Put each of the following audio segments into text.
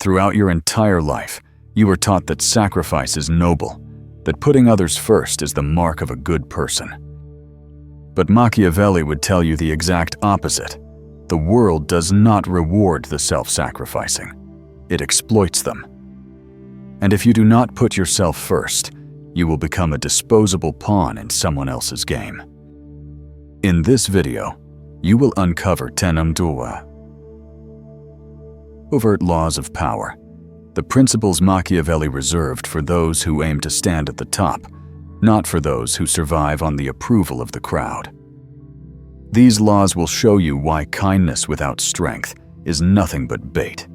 Throughout your entire life, you were taught that sacrifice is noble, that putting others first is the mark of a good person. But Machiavelli would tell you the exact opposite. The world does not reward the self-sacrificing. It exploits them. And if you do not put yourself first, you will become a disposable pawn in someone else's game. In this video, you will uncover 10 overt laws of power, the principles Machiavelli reserved for those who aim to stand at the top, not for those who survive on the approval of the crowd. These laws will show you why kindness without strength is nothing but bait,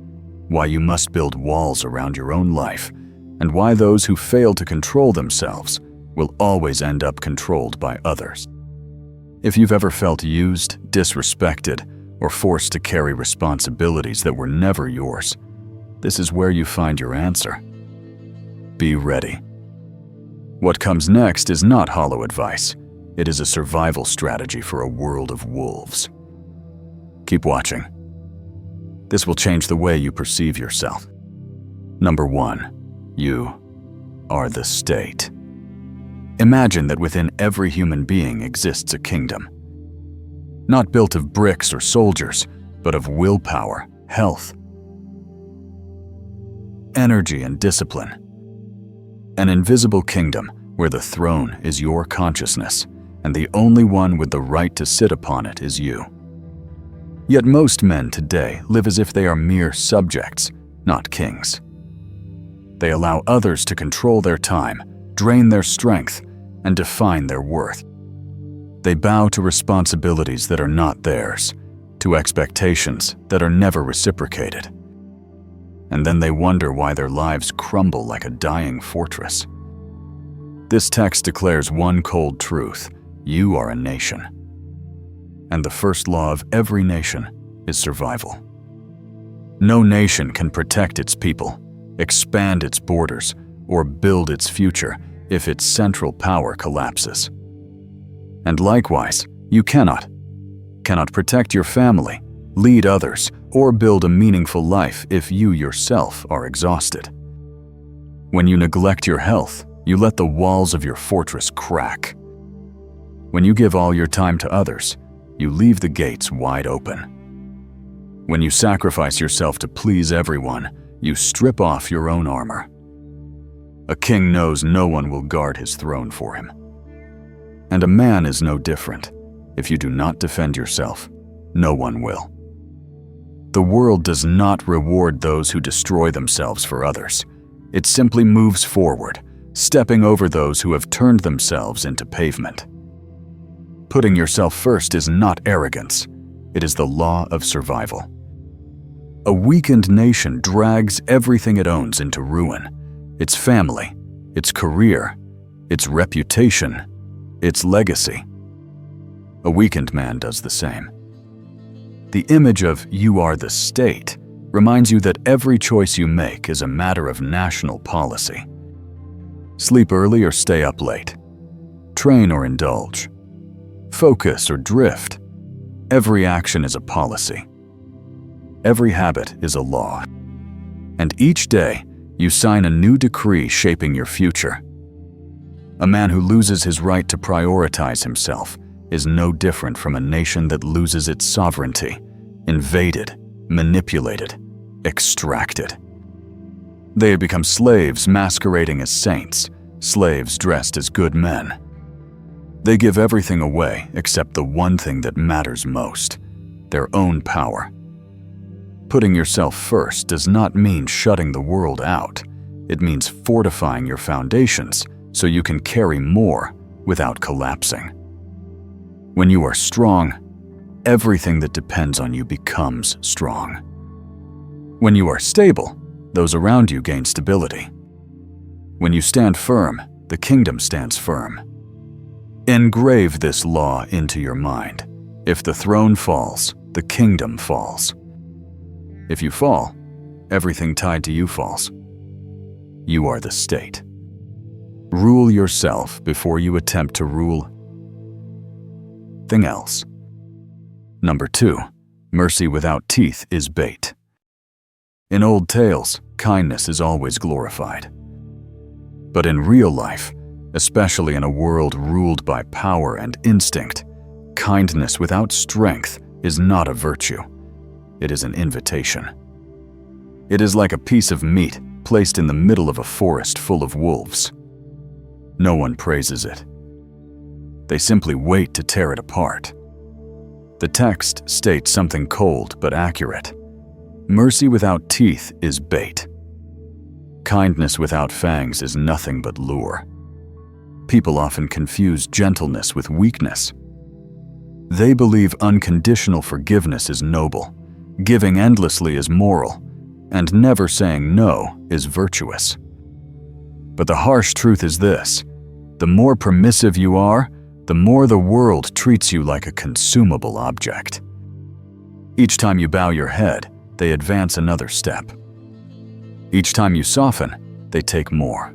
why you must build walls around your own life, and why those who fail to control themselves will always end up controlled by others. If you've ever felt used, disrespected, or forced to carry responsibilities that were never yours, this is where you find your answer. Be ready. What comes next is not hollow advice. It is a survival strategy for a world of wolves. Keep watching. This will change the way you perceive yourself. Number 1. You are the state. Imagine that within every human being exists a kingdom. Not built of bricks or soldiers, but of willpower, health, energy, and discipline. An invisible kingdom where the throne is your consciousness, and the only one with the right to sit upon it is you. Yet most men today live as if they are mere subjects, not kings. They allow others to control their time, drain their strength, and define their worth. They bow to responsibilities that are not theirs, to expectations that are never reciprocated. And then they wonder why their lives crumble like a dying fortress. This text declares one cold truth: you are a nation. And the first law of every nation is survival. No nation can protect its people, expand its borders, or build its future if its central power collapses. And likewise, you cannot protect your family, lead others, or build a meaningful life if you yourself are exhausted. When you neglect your health, you let the walls of your fortress crack. When you give all your time to others, you leave the gates wide open. When you sacrifice yourself to please everyone, you strip off your own armor. A king knows no one will guard his throne for him. And a man is no different. If you do not defend yourself, no one will. The world does not reward those who destroy themselves for others. It simply moves forward, stepping over those who have turned themselves into pavement. Putting yourself first is not arrogance. It is the law of survival. A weakened nation drags everything it owns into ruin: its family, its career, its reputation, its legacy. A weakened man does the same. The image of "you are the state" reminds you that every choice you make is a matter of national policy. Sleep early or stay up late. Train or indulge. Focus or drift. Every action is a policy. Every habit is a law. And each day, you sign a new decree shaping your future. A man who loses his right to prioritize himself is no different from a nation that loses its sovereignty, invaded, manipulated, extracted. They have become slaves masquerading as saints, slaves dressed as good men. They give everything away except the one thing that matters most: their own power. Putting yourself first does not mean shutting the world out. It means fortifying your foundations so you can carry more without collapsing. When you are strong, everything that depends on you becomes strong. When you are stable, those around you gain stability. When you stand firm, the kingdom stands firm. Engrave this law into your mind. If the throne falls, the kingdom falls. If you fall, everything tied to you falls. You are the state. Rule yourself before you attempt to rule anything else. Number 2, mercy without teeth is bait. In old tales, kindness is always glorified. But in real life, especially in a world ruled by power and instinct, kindness without strength is not a virtue. It is an invitation. It is like a piece of meat placed in the middle of a forest full of wolves. No one praises it. They simply wait to tear it apart. The text states something cold but accurate. Mercy without teeth is bait. Kindness without fangs is nothing but lure. People often confuse gentleness with weakness. They believe unconditional forgiveness is noble, giving endlessly is moral, and never saying no is virtuous. But the harsh truth is this: the more permissive you are, the more the world treats you like a consumable object. Each time you bow your head, they advance another step. Each time you soften, they take more.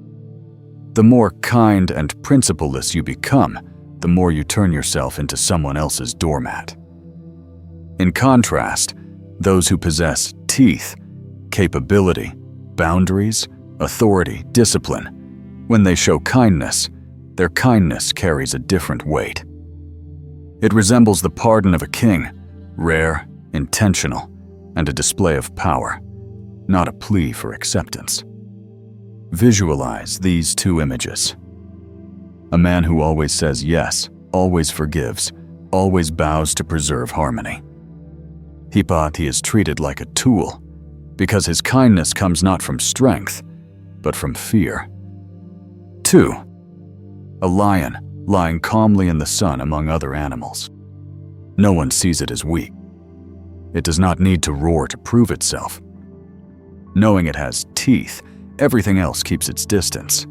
The more kind and principleless you become, the more you turn yourself into someone else's doormat. In contrast, those who possess teeth, capability, boundaries, authority, discipline, when they show kindness, their kindness carries a different weight. It resembles the pardon of a king, rare, intentional, and a display of power, not a plea for acceptance. Visualize these two images. A man who always says yes, always forgives, always bows to preserve harmony. He is treated like a tool, because his kindness comes not from strength, but from fear. 2. A lion lying calmly in the sun among other animals. No one sees it as weak. It does not need to roar to prove itself. Knowing it has teeth, everything else keeps its distance.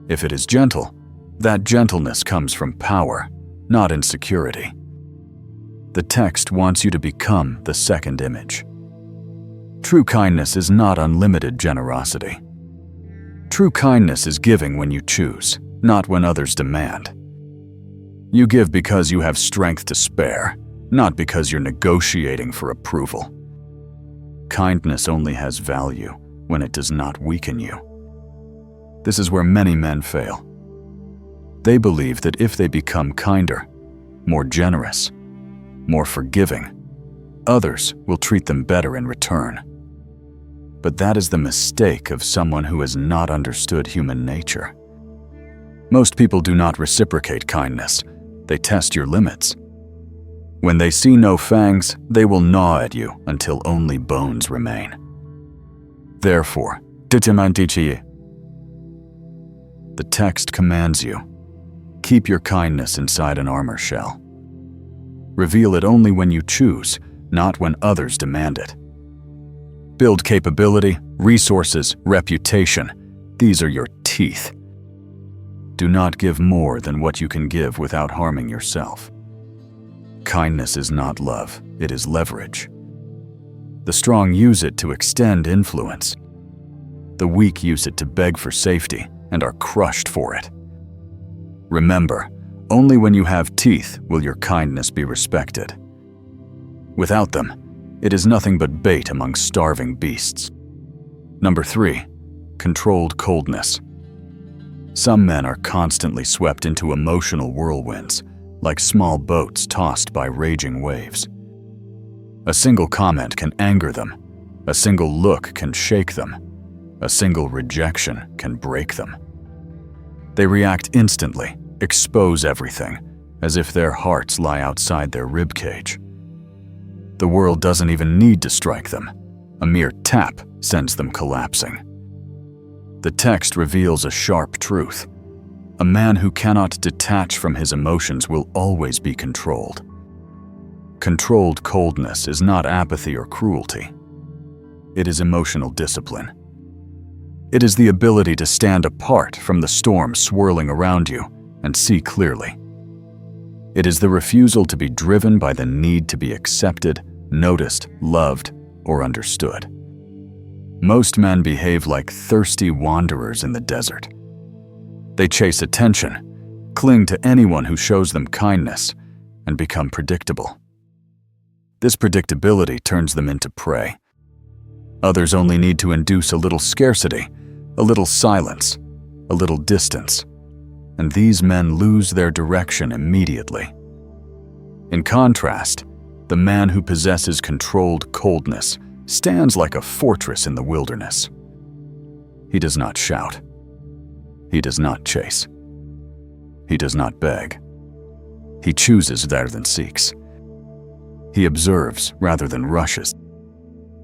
If it is gentle, that gentleness comes from power, not insecurity. The text wants you to become the second image. True kindness is not unlimited generosity. True kindness is giving when you choose, not when others demand. You give because you have strength to spare, not because you're negotiating for approval. Kindness only has value when it does not weaken you. This is where many men fail. They believe that if they become kinder, more generous, more forgiving, others will treat them better in return. But that is the mistake of someone who has not understood human nature. Most people do not reciprocate kindness. They test your limits. When they see no fangs, they will gnaw at you until only bones remain. Therefore, the text commands you, keep your kindness inside an armor shell. Reveal it only when you choose, not when others demand it. Build capability, resources, reputation. These are your teeth. Do not give more than what you can give without harming yourself. Kindness is not love, it is leverage. The strong use it to extend influence. The weak use it to beg for safety and are crushed for it. Remember, only when you have teeth will your kindness be respected. Without them, it is nothing but bait among starving beasts. Number 3, controlled coldness. Some men are constantly swept into emotional whirlwinds, like small boats tossed by raging waves. A single comment can anger them. A single look can shake them. A single rejection can break them. They react instantly, expose everything, as if their hearts lie outside their ribcage. The world doesn't even need to strike them. A mere tap sends them collapsing. The text reveals a sharp truth. A man who cannot detach from his emotions will always be controlled. Controlled coldness is not apathy or cruelty. It is emotional discipline. It is the ability to stand apart from the storm swirling around you and see clearly. It is the refusal to be driven by the need to be accepted, noticed, loved, or understood. Most men behave like thirsty wanderers in the desert. They chase attention, cling to anyone who shows them kindness, and become predictable. This predictability turns them into prey. Others only need to induce a little scarcity, a little silence, a little distance, and these men lose their direction immediately. In contrast, the man who possesses controlled coldness stands like a fortress in the wilderness. He does not shout. He does not chase. He does not beg. He chooses rather than seeks. He observes rather than rushes.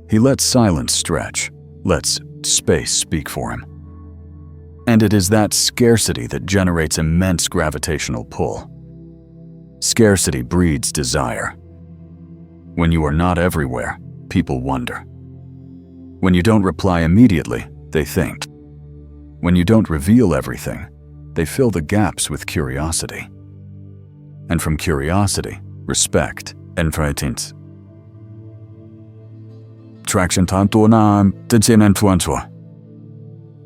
He lets silence stretch, lets space speak for him. And it is that scarcity that generates immense gravitational pull. Scarcity breeds desire. When you are not everywhere, people wonder. When you don't reply immediately, they think. When you don't reveal everything, they fill the gaps with curiosity. And from curiosity, respect, and frightened. Traction time to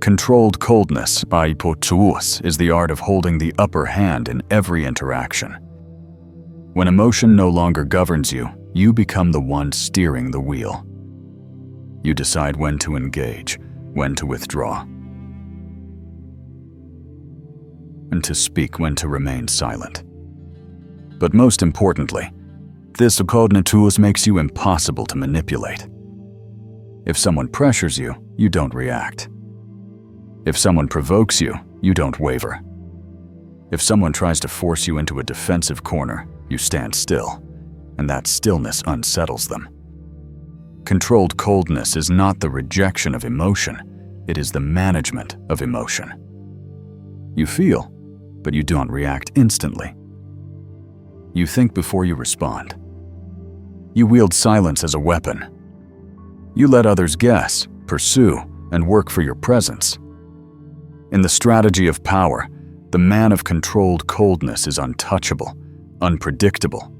Controlled coldness by Portuus is the art of holding the upper hand in every interaction. When emotion no longer governs you, you become the one steering the wheel. You decide when to engage, when to withdraw, and to speak when to remain silent. But most importantly, this coldness makes you impossible to manipulate. If someone pressures you, you don't react. If someone provokes you, you don't waver. If someone tries to force you into a defensive corner, you stand still, and that stillness unsettles them. Controlled coldness is not the rejection of emotion, it is the management of emotion. You feel, but you don't react instantly. You think before you respond. You wield silence as a weapon. You let others guess, pursue, and work for your presence. In the strategy of power, the man of controlled coldness is untouchable, unpredictable,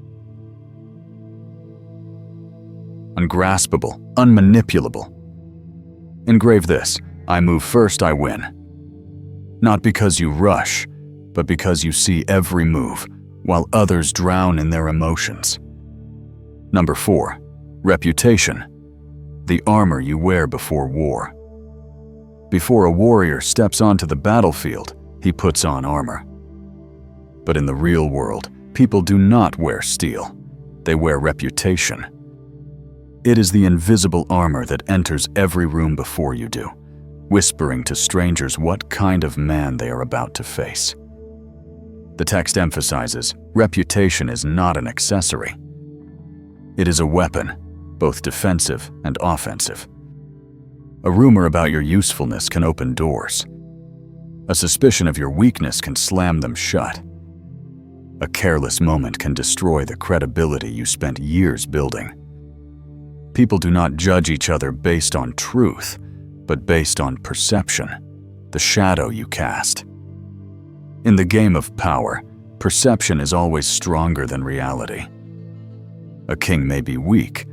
ungraspable, unmanipulable. Engrave this: I move first, I win. Not because you rush, but because you see every move, while others drown in their emotions. Number 4, reputation. The armor you wear before war. Before a warrior steps onto the battlefield, he puts on armor. But in the real world, people do not wear steel. They wear reputation. It is the invisible armor that enters every room before you do, whispering to strangers what kind of man they are about to face. The text emphasizes, reputation is not an accessory. It is a weapon, both defensive and offensive. A rumor about your usefulness can open doors. A suspicion of your weakness can slam them shut. A careless moment can destroy the credibility you spent years building. People do not judge each other based on truth, but based on perception, the shadow you cast. In the game of power, perception is always stronger than reality. A king may be weak,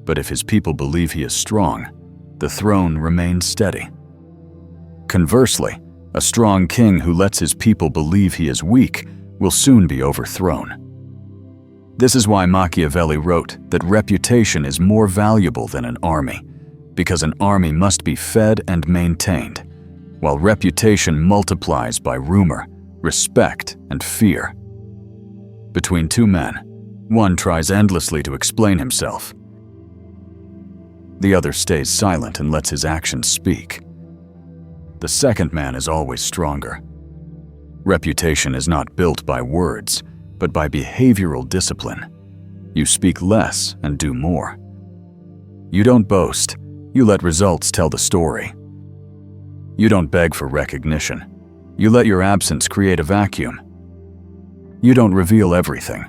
but if his people believe he is strong, the throne remains steady. Conversely, a strong king who lets his people believe he is weak will soon be overthrown. This is why Machiavelli wrote that reputation is more valuable than an army, because an army must be fed and maintained, while reputation multiplies by rumor, respect, and fear. Between two men, one tries endlessly to explain himself. The other stays silent and lets his actions speak. The second man is always stronger. Reputation is not built by words, but by behavioral discipline. You speak less and do more. You don't boast, you let results tell the story. You don't beg for recognition, you let your absence create a vacuum. You don't reveal everything,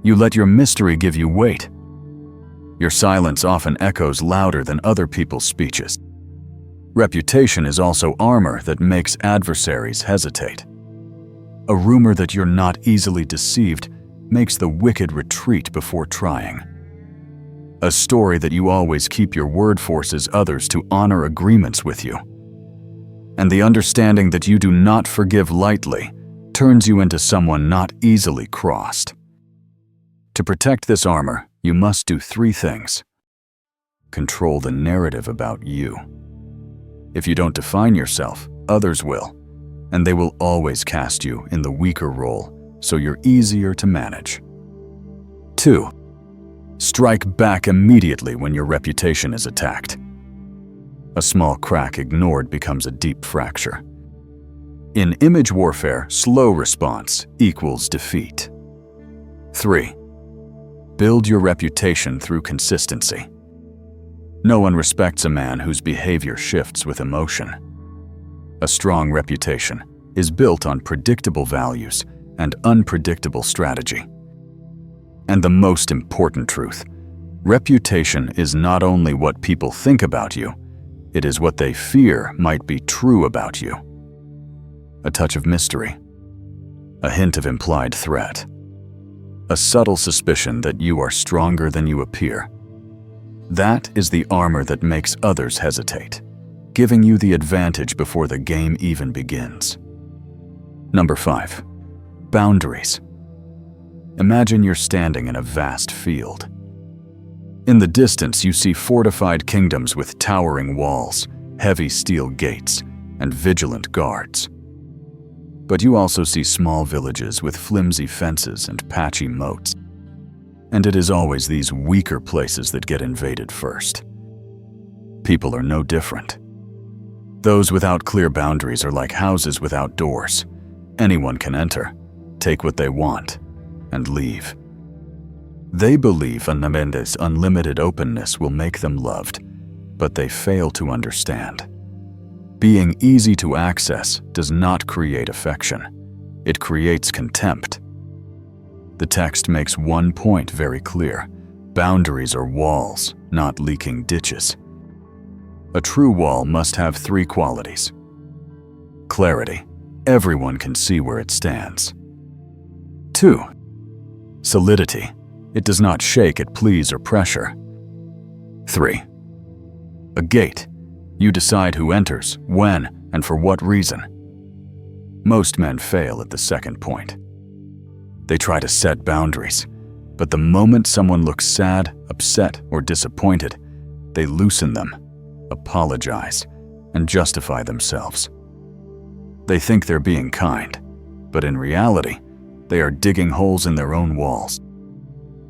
you let your mystery give you weight. Your silence often echoes louder than other people's speeches. Reputation is also armor that makes adversaries hesitate. A rumor that you're not easily deceived makes the wicked retreat before trying. A story that you always keep your word forces others to honor agreements with you. And the understanding that you do not forgive lightly turns you into someone not easily crossed. To protect this armor, you must do 3 things. control the narrative about you. If you don't define yourself, others will, and they will always cast you in the weaker role, so you're easier to manage. 2. Strike back immediately when your reputation is attacked. A small crack ignored becomes a deep fracture. In image warfare, slow response equals defeat. 3. Build your reputation through consistency. No one respects a man whose behavior shifts with emotion. A strong reputation is built on predictable values and unpredictable strategy. And the most important truth, reputation is not only what people think about you, it is what they fear might be true about you. A touch of mystery, a hint of implied threat, a subtle suspicion that you are stronger than you appear. That is the armor that makes others hesitate, giving you the advantage before the game even begins. Number 5. Boundaries. Imagine you're standing in a vast field. In the distance, you see fortified kingdoms with towering walls, heavy steel gates, and vigilant guards. But you also see small villages with flimsy fences and patchy moats. And it is always these weaker places that get invaded first. People are no different. Those without clear boundaries are like houses without doors. Anyone can enter, take what they want, and leave. They believe unlimited openness will make them loved, but they fail to understand. Being easy to access does not create affection. It creates contempt. The text makes one point very clear. Boundaries are walls, not leaking ditches. A true wall must have 3 qualities. Clarity. Everyone can see where it stands. 2. Solidity. It does not shake at pleas or pressure. 3. A gate. You decide who enters, when, and for what reason. Most men fail at the second point. They try to set boundaries, but the moment someone looks sad, upset, or disappointed, they loosen them, apologize, and justify themselves. They think they're being kind, but in reality, they are digging holes in their own walls.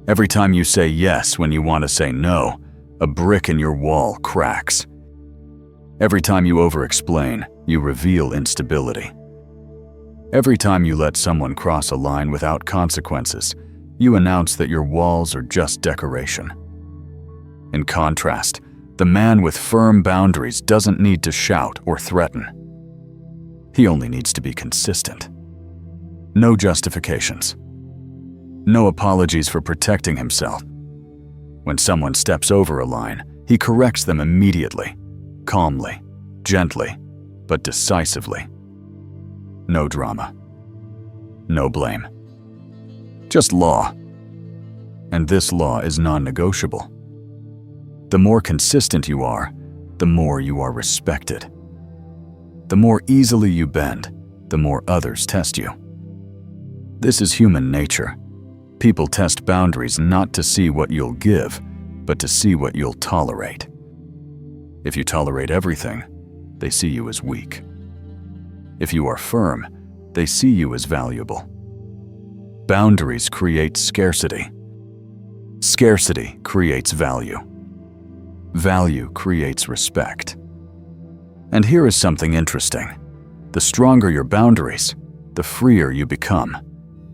Every time you say yes when you want to say no, a brick in your wall cracks. Every time you over-explain, you reveal instability. Every time you let someone cross a line without consequences, you announce that your walls are just decoration. In contrast, the man with firm boundaries doesn't need to shout or threaten. He only needs to be consistent. No justifications. No apologies for protecting himself. When someone steps over a line, he corrects them immediately, calmly, gently, but decisively. No drama. No blame. Just law. And this law is non-negotiable. The more consistent you are, the more you are respected. The more easily you bend, the more others test you. This is human nature. People test boundaries not to see what you'll give, but to see what you'll tolerate. If you tolerate everything, they see you as weak. If you are firm, they see you as valuable. Boundaries create scarcity. Scarcity creates value. Value creates respect. And here is something interesting. The stronger your boundaries, the freer you become,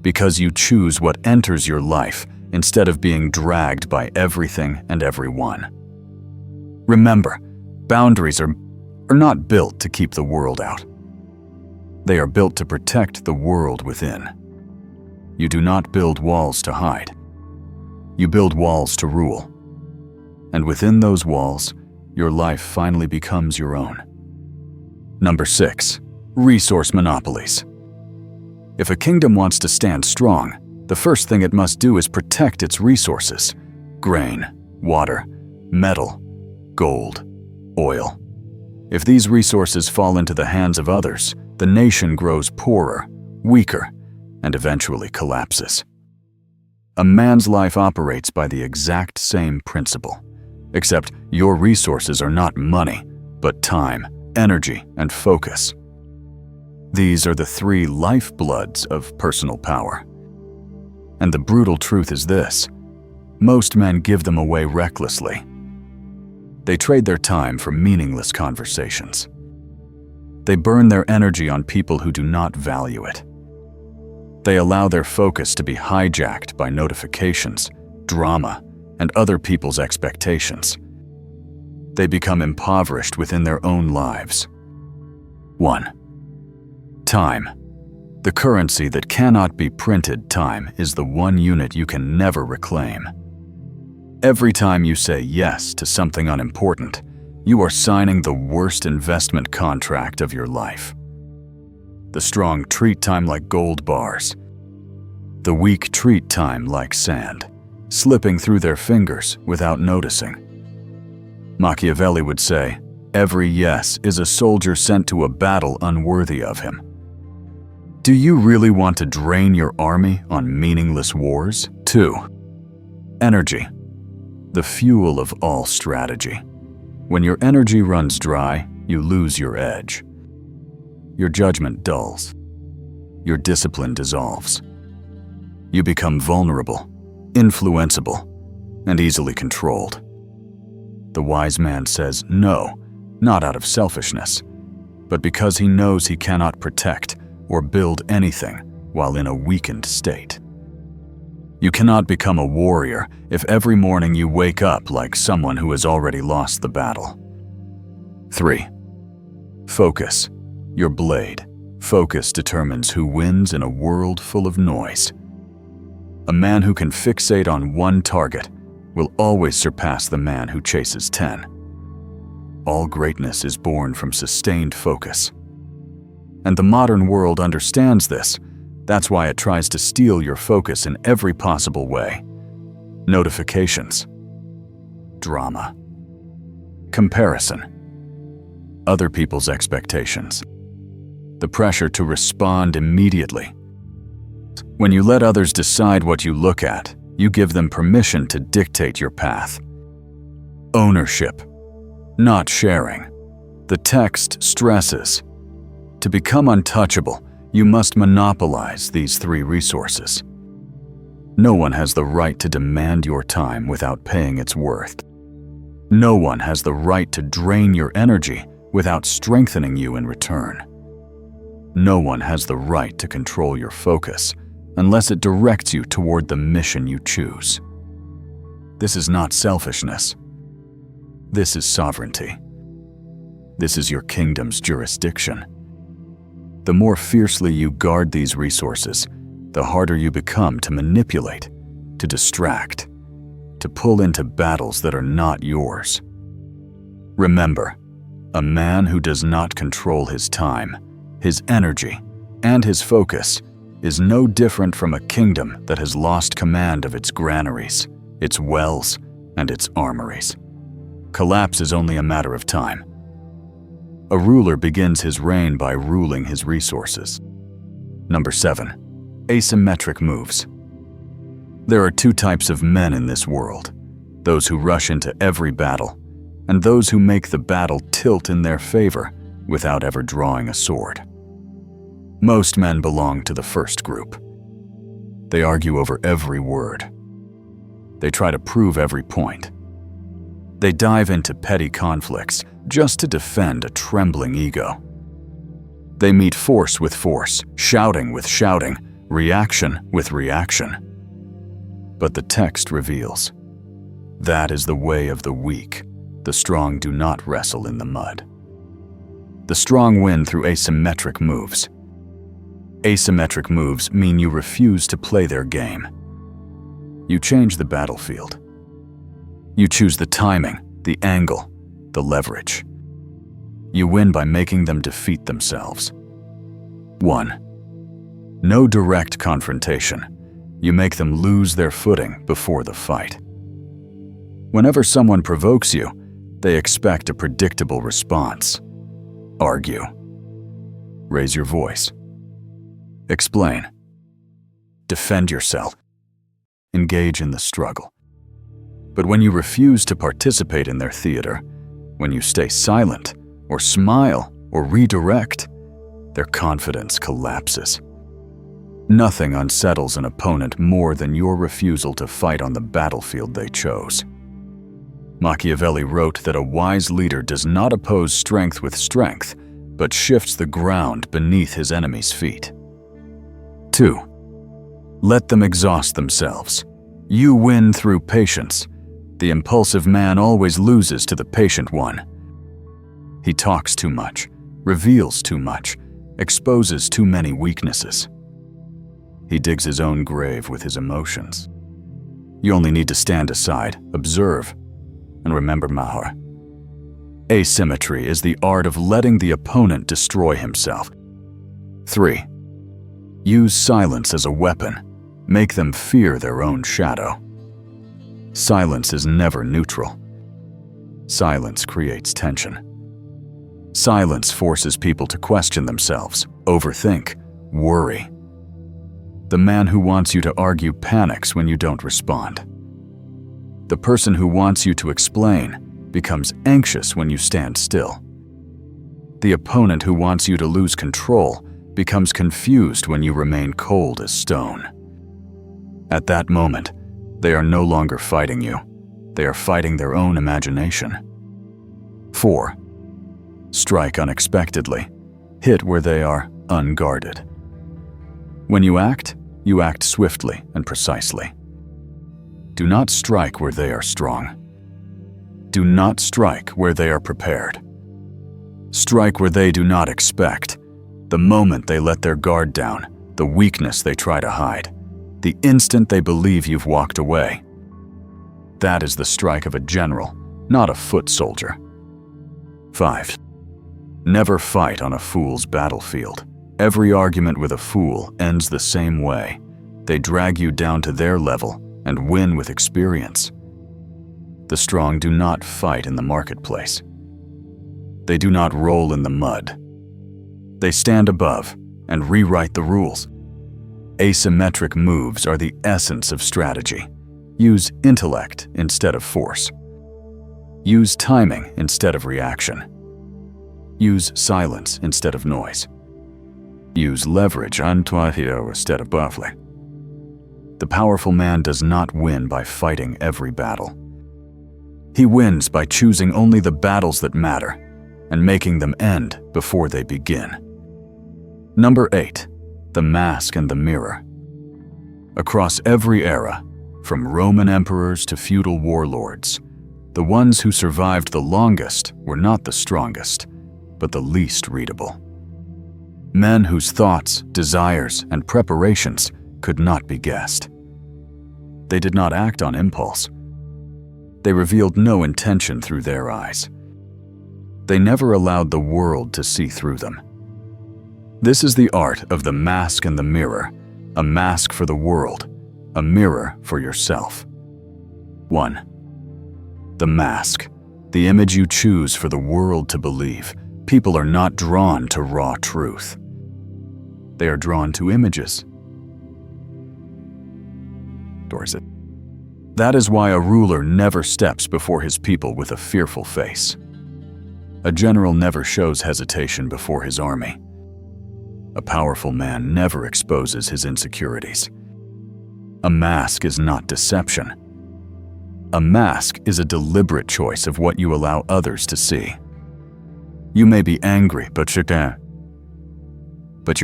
because you choose what enters your life instead of being dragged by everything and everyone. Remember, boundaries are not built to keep the world out. They are built to protect the world within. You do not build walls to hide. You build walls to rule. And within those walls, your life finally becomes your own. Number 6. Resource monopolies. If a kingdom wants to stand strong, the first thing it must do is protect its resources: grain, water, metal, gold, oil. If these resources fall into the hands of others, the nation grows poorer, weaker, and eventually collapses. A man's life operates by the exact same principle, Except your resources are not money, but time, energy, and focus. These are the three lifebloods of personal power. And the brutal truth is this: most men give them away recklessly. They trade their time for meaningless conversations. They burn their energy on people who do not value it. They allow their focus to be hijacked by notifications, drama, and other people's expectations. They become impoverished within their own lives. 1. Time. The currency that cannot be printed. Time is the one unit you can never reclaim. Every time you say yes to something unimportant, you are signing the worst investment contract of your life. The strong treat time like gold bars. The weak treat time like sand, slipping through their fingers without noticing. Machiavelli would say, "Every yes is a soldier sent to a battle unworthy of him." Do you really want to drain your army on meaningless wars? 2. Energy. The fuel of all strategy. When your energy runs dry, you lose your edge. Your judgment dulls. Your discipline dissolves. You become vulnerable, influenceable, and easily controlled. The wise man says no, not out of selfishness, but because he knows he cannot protect or build anything while in a weakened state. You cannot become a warrior if every morning you wake up like someone who has already lost the battle. 3. Focus. Your blade. Focus determines who wins in a world full of noise. A man who can fixate on one target will always surpass the man who chases 10. All greatness is born from sustained focus. And the modern world understands this. That's why it tries to steal your focus in every possible way. Notifications. Drama. Comparison. Other people's expectations. The pressure to respond immediately. When you let others decide what you look at, you give them permission to dictate your path. Ownership. Not sharing. The text stresses. To become untouchable, you must monopolize these three resources. No one has the right to demand your time without paying its worth. No one has the right to drain your energy without strengthening you in return. No one has the right to control your focus unless it directs you toward the mission you choose. This is not selfishness. This is sovereignty. This is your kingdom's jurisdiction. The more fiercely you guard these resources, the harder you become to manipulate, to distract, to pull into battles that are not yours. Remember, a man who does not control his time, his energy, and his focus is no different from a kingdom that has lost command of its granaries, its wells, and its armories. Collapse is only a matter of time. A ruler begins his reign by ruling his resources. Number 7. Asymmetric moves. There are two types of men in this world: those who rush into every battle, and those who make the battle tilt in their favor without ever drawing a sword. Most men belong to the first group. They argue over every word. They try to prove every point. They dive into petty conflicts just to defend a trembling ego. They meet force with force, shouting with shouting, reaction with reaction. But the text reveals, that is the way of the weak. The strong do not wrestle in the mud. The strong win through asymmetric moves. Asymmetric moves mean you refuse to play their game. You change the battlefield. You choose the timing, the angle, the leverage. You win by making them defeat themselves. 1. No direct confrontation. You make them lose their footing before the fight. Whenever someone provokes you, they expect a predictable response. Argue. Raise your voice. Explain. Defend yourself. Engage in the struggle. But when you refuse to participate in their theater, when you stay silent, or smile, or redirect, their confidence collapses. Nothing unsettles an opponent more than your refusal to fight on the battlefield they chose. Machiavelli wrote that a wise leader does not oppose strength with strength, but shifts the ground beneath his enemy's feet. 2. Let them exhaust themselves. You win through patience. The impulsive man always loses to the patient one. He talks too much, reveals too much, exposes too many weaknesses. He digs his own grave with his emotions. You only need to stand aside, observe, and remember Mahar. Asymmetry is the art of letting the opponent destroy himself. 3. Use silence as a weapon. Make them fear their own shadow. Silence is never neutral. Silence creates tension. Silence forces people to question themselves, overthink, worry. The man who wants you to argue panics when you don't respond. The person who wants you to explain becomes anxious when you stand still. The opponent who wants you to lose control becomes confused when you remain cold as stone. At that moment, they are no longer fighting you. They are fighting their own imagination. 4. Strike unexpectedly. Hit where they are unguarded. When you act swiftly and precisely. Do not strike where they are strong. Do not strike where they are prepared. Strike where they do not expect. The moment they let their guard down, the weakness they try to hide, the instant they believe you've walked away. That is the strike of a general, not a foot soldier. 5. Never fight on a fool's battlefield. Every argument with a fool ends the same way. They drag you down to their level and win with experience. The strong do not fight in the marketplace. They do not roll in the mud. They stand above and rewrite the rules. Asymmetric moves are the essence of strategy. Use intellect instead of force. Use timing instead of reaction. Use silence instead of noise. Use leverage instead of baffling. The powerful man does not win by fighting every battle. He wins by choosing only the battles that matter and making them end before they begin. Number 8. The mask and the mirror. Across every era, from Roman emperors to feudal warlords, the ones who survived the longest were not the strongest, but the least readable. Men whose thoughts, desires, and preparations could not be guessed. They did not act on impulse. They revealed no intention through their eyes. They never allowed the world to see through them. This is the art of the mask and the mirror, a mask for the world, a mirror for yourself. 1. The mask, the image you choose for the world to believe. People are not drawn to raw truth. They are drawn to images. That is why a ruler never steps before his people with a fearful face. A general never shows hesitation before his army. A powerful man never exposes his insecurities. A mask is not deception. A mask is a deliberate choice of what you allow others to see. You may be angry, but your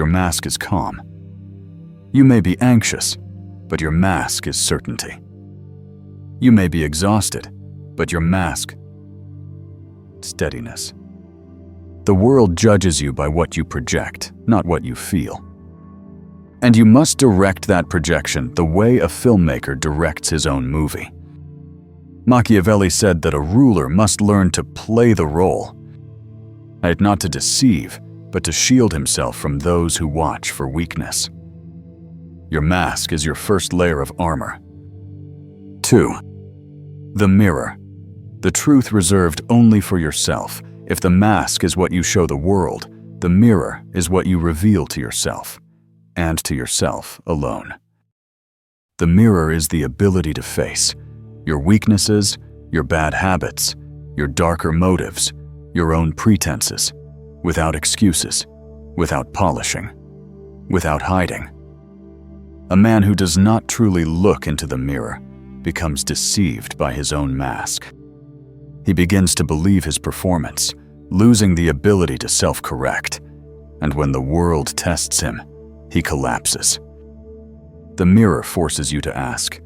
mask is calm. You may be anxious, but your mask is certainty. You may be exhausted, but your mask, steadiness. The world judges you by what you project, not what you feel. And you must direct that projection the way a filmmaker directs his own movie. Machiavelli said that a ruler must learn to play the role, not to deceive, but to shield himself from those who watch for weakness. Your mask is your first layer of armor. 2. The mirror. The truth reserved only for yourself. If the mask is what you show the world, the mirror is what you reveal to yourself, and to yourself alone. The mirror is the ability to face your weaknesses, your bad habits, your darker motives, your own pretenses, without excuses, without polishing, without hiding. A man who does not truly look into the mirror becomes deceived by his own mask. He begins to believe his performance, losing the ability to self-correct, and when the world tests him, he collapses. The mirror forces you to ask,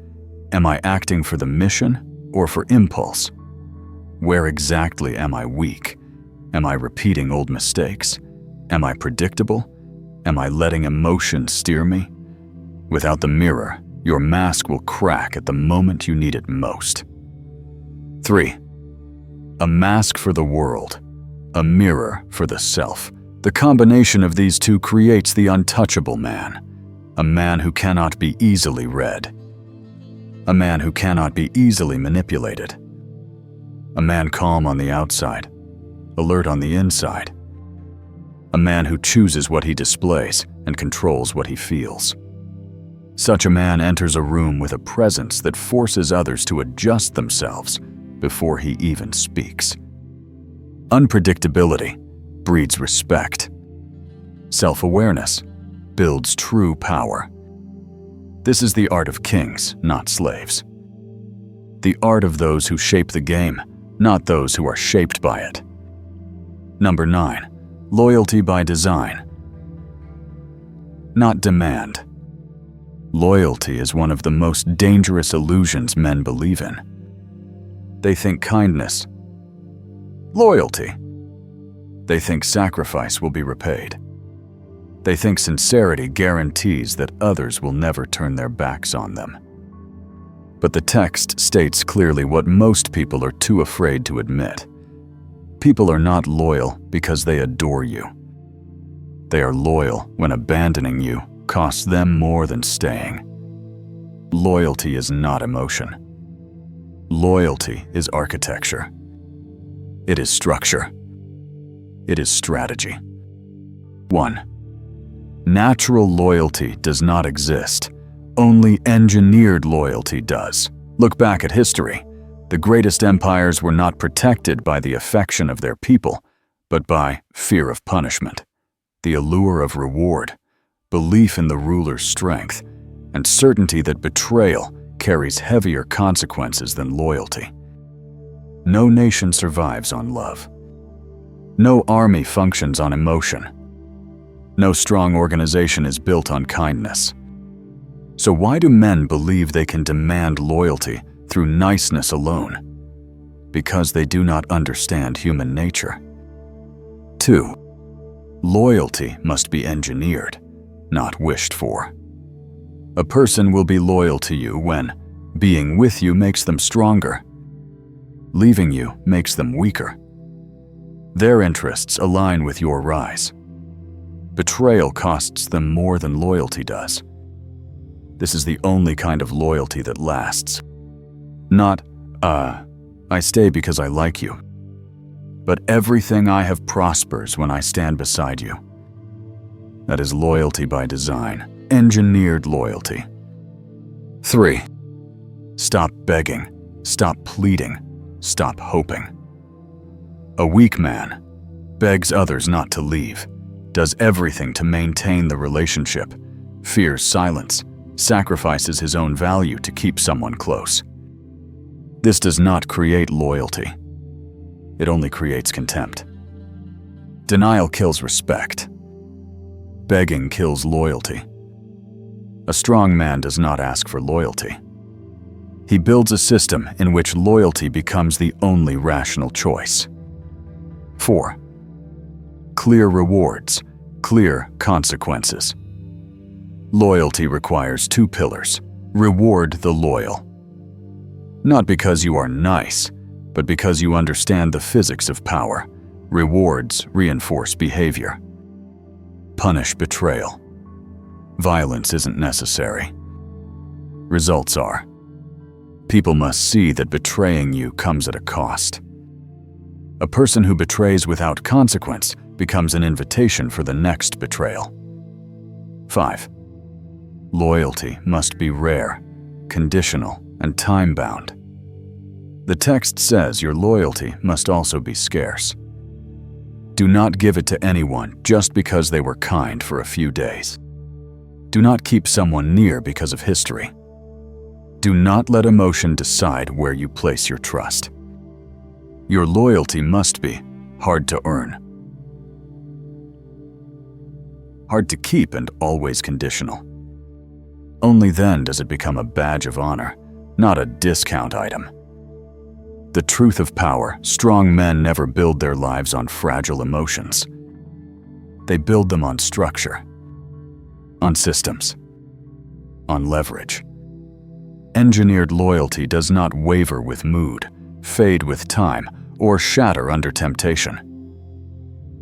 am I acting for the mission or for impulse? Where exactly am I weak? Am I repeating old mistakes? Am I predictable? Am I letting emotion steer me? Without the mirror, your mask will crack at the moment you need it most. 3. A mask for the world, a mirror for the self. The combination of these two creates the untouchable man, a man who cannot be easily read, a man who cannot be easily manipulated, a man calm on the outside, alert on the inside, a man who chooses what he displays and controls what he feels. Such a man enters a room with a presence that forces others to adjust themselves before he even speaks. Unpredictability breeds respect. Self-awareness builds true power. This is the art of kings, not slaves. The art of those who shape the game, not those who are shaped by it. Number 9. Loyalty by design, not demand. Loyalty is one of the most dangerous illusions men believe in. They think kindness, loyalty. They think sacrifice will be repaid. They think sincerity guarantees that others will never turn their backs on them. But the text states clearly what most people are too afraid to admit. People are not loyal because they adore you. They are loyal when abandoning you costs them more than staying. Loyalty is not emotion. Loyalty is architecture. It is structure. It is strategy. 1. Natural loyalty does not exist. Only engineered loyalty does. Look back at history. The greatest empires were not protected by the affection of their people, but by fear of punishment, the allure of reward, belief in the ruler's strength, and certainty that betrayal carries heavier consequences than loyalty. No nation survives on love. No army functions on emotion. No strong organization is built on kindness. So why do men believe they can demand loyalty through niceness alone? Because they do not understand human nature. 2. Loyalty must be engineered, not wished for. A person will be loyal to you when being with you makes them stronger. Leaving you makes them weaker. Their interests align with your rise. Betrayal costs them more than loyalty does. This is the only kind of loyalty that lasts. Not, I stay because I like you, but everything I have prospers when I stand beside you. That is loyalty by design, engineered loyalty. 3. Stop begging, stop pleading, stop hoping. A weak man begs others not to leave, does everything to maintain the relationship, fears silence, sacrifices his own value to keep someone close. This does not create loyalty. It only creates contempt. Denial kills respect. Begging kills loyalty. A strong man does not ask for loyalty. He builds a system in which loyalty becomes the only rational choice. 4. Clear rewards, clear consequences. Loyalty requires 2 pillars. Reward the loyal. Not because you are nice, but because you understand the physics of power. Rewards reinforce behavior. Punish betrayal. Violence isn't necessary. Results are. People must see that betraying you comes at a cost. A person who betrays without consequence becomes an invitation for the next betrayal. 5. Loyalty must be rare, conditional, and time-bound. The text says your loyalty must also be scarce. Do not give it to anyone just because they were kind for a few days. Do not keep someone near because of history. Do not let emotion decide where you place your trust. Your loyalty must be hard to earn, hard to keep, and always conditional. Only then does it become a badge of honor, not a discount item. The truth of power: strong men never build their lives on fragile emotions. They build them on structure, on systems, on leverage. Engineered loyalty does not waver with mood, fade with time, or shatter under temptation.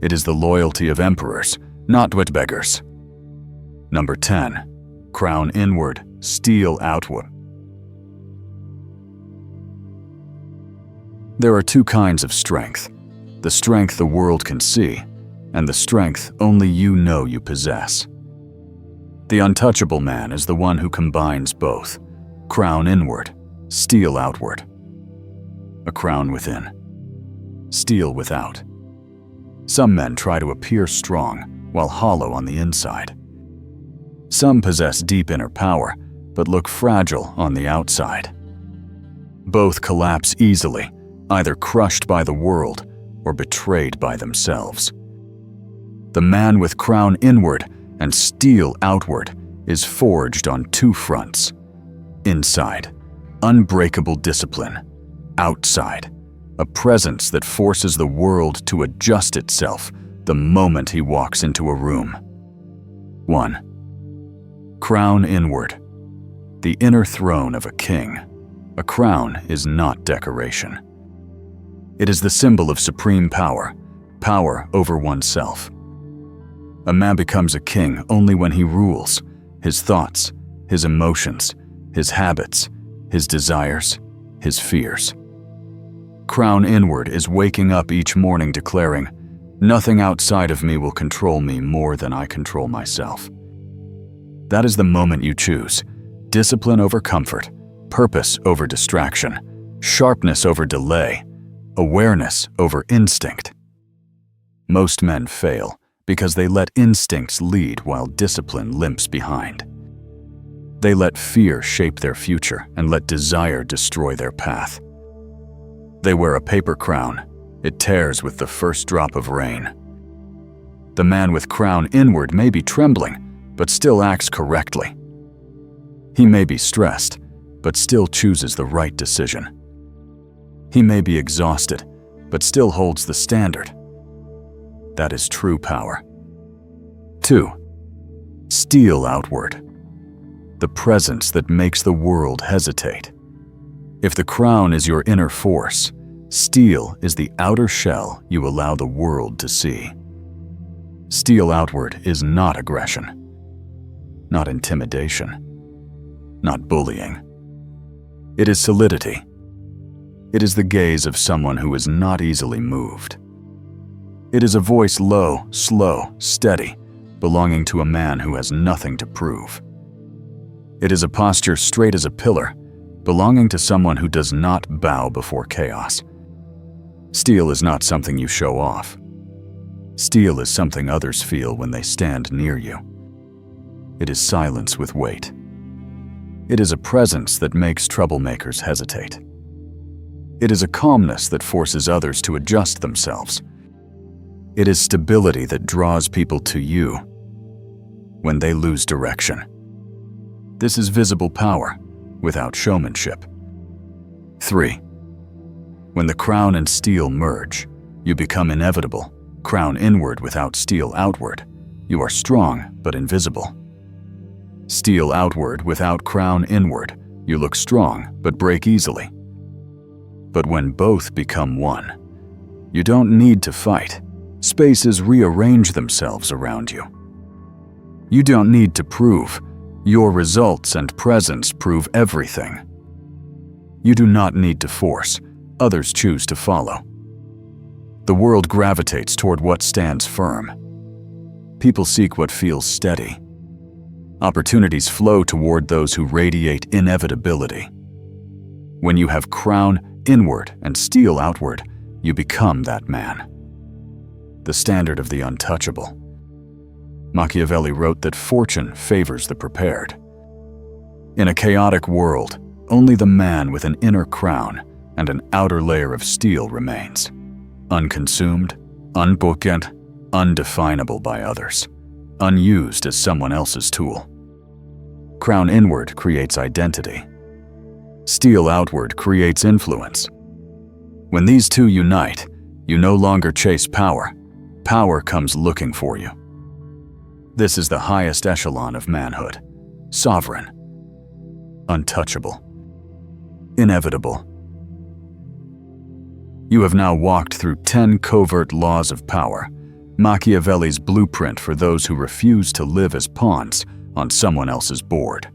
It is the loyalty of emperors, not witbeggars. Number 10. Crown inward, steel outward. There are two kinds of strength: the strength the world can see, and the strength only you know you possess. The untouchable man is the one who combines both: crown inward, steel outward. A crown within, steel without. Some men try to appear strong while hollow on the inside. Some possess deep inner power, but look fragile on the outside. Both collapse easily, either crushed by the world or betrayed by themselves. The man with crown inward and steel outward is forged on two fronts. Inside, unbreakable discipline. Outside, a presence that forces the world to adjust itself the moment he walks into a room. 1. Crown inward. The inner throne of a king. A crown is not decoration. It is the symbol of supreme power, power over oneself. A man becomes a king only when he rules his thoughts, his emotions, his habits, his desires, his fears. Crown inward is waking up each morning declaring, "Nothing outside of me will control me more than I control myself." That is the moment you choose: discipline over comfort, purpose over distraction, sharpness over delay, awareness over instinct. Most men fail because they let instincts lead while discipline limps behind. They let fear shape their future and let desire destroy their path. They wear a paper crown. It tears with the first drop of rain. The man with crown inward may be trembling, but still acts correctly. He may be stressed, but still chooses the right decision. He may be exhausted, but still holds the standard. That is true power. 2. Steel outward. The presence that makes the world hesitate. If the crown is your inner force, steel is the outer shell you allow the world to see. Steel outward is not aggression, not intimidation, not bullying. It is solidity. It is the gaze of someone who is not easily moved. It is a voice low, slow, steady, belonging to a man who has nothing to prove. It is a posture straight as a pillar, belonging to someone who does not bow before chaos. Steel is not something you show off. Steel is something others feel when they stand near you. It is silence with weight. It is a presence that makes troublemakers hesitate. It is a calmness that forces others to adjust themselves. It is stability that draws people to you when they lose direction. This is visible power without showmanship. 3. When the crown and steel merge, you become inevitable. Crown inward without steel outward. You are strong but invisible. Steel outward without crown inward. You look strong but break easily. But when both become one, you don't need to fight. Spaces rearrange themselves around you. You don't need to prove. Your results and presence prove everything. You do not need to force. Others choose to follow. The world gravitates toward what stands firm. People seek what feels steady. Opportunities flow toward those who radiate inevitability. When you have crown inward and steel outward, you become that man. The standard of the untouchable. Machiavelli wrote that fortune favors the prepared. In a chaotic world, only the man with an inner crown and an outer layer of steel remains, unconsumed, unbooked, undefinable by others, unused as someone else's tool. Crown inward creates identity. Steel outward creates influence. When these two unite, you no longer chase power. Power comes looking for you. This is the highest echelon of manhood. Sovereign. Untouchable. Inevitable. You have now walked through 10 covert laws of power, Machiavelli's blueprint for those who refuse to live as pawns on someone else's board.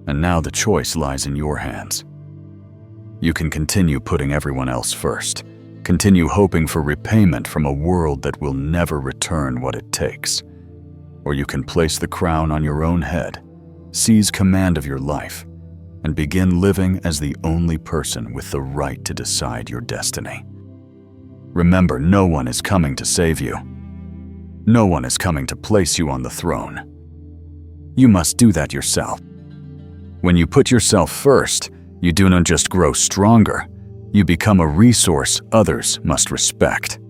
And now the choice lies in your hands. You can continue putting everyone else first, continue hoping for repayment from a world that will never return what it takes. Or you can place the crown on your own head, seize command of your life, and begin living as the only person with the right to decide your destiny. Remember, no one is coming to save you. No one is coming to place you on the throne. You must do that yourself. When you put yourself first, you do not just grow stronger, you become a resource others must respect.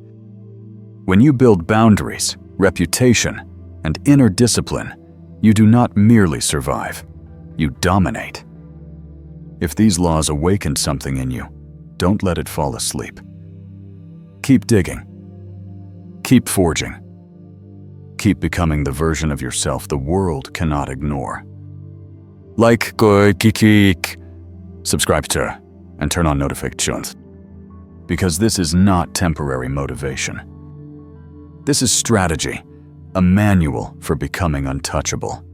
When you build boundaries, reputation, and inner discipline, you do not merely survive, you dominate. If these laws awaken something in you, don't let it fall asleep. Keep digging. Keep forging. Keep becoming the version of yourself the world cannot ignore. Like, subscribe to, and turn on notifications. Because this is not temporary motivation. This is strategy, a manual for becoming untouchable.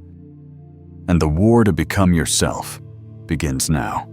And the war to become yourself begins now.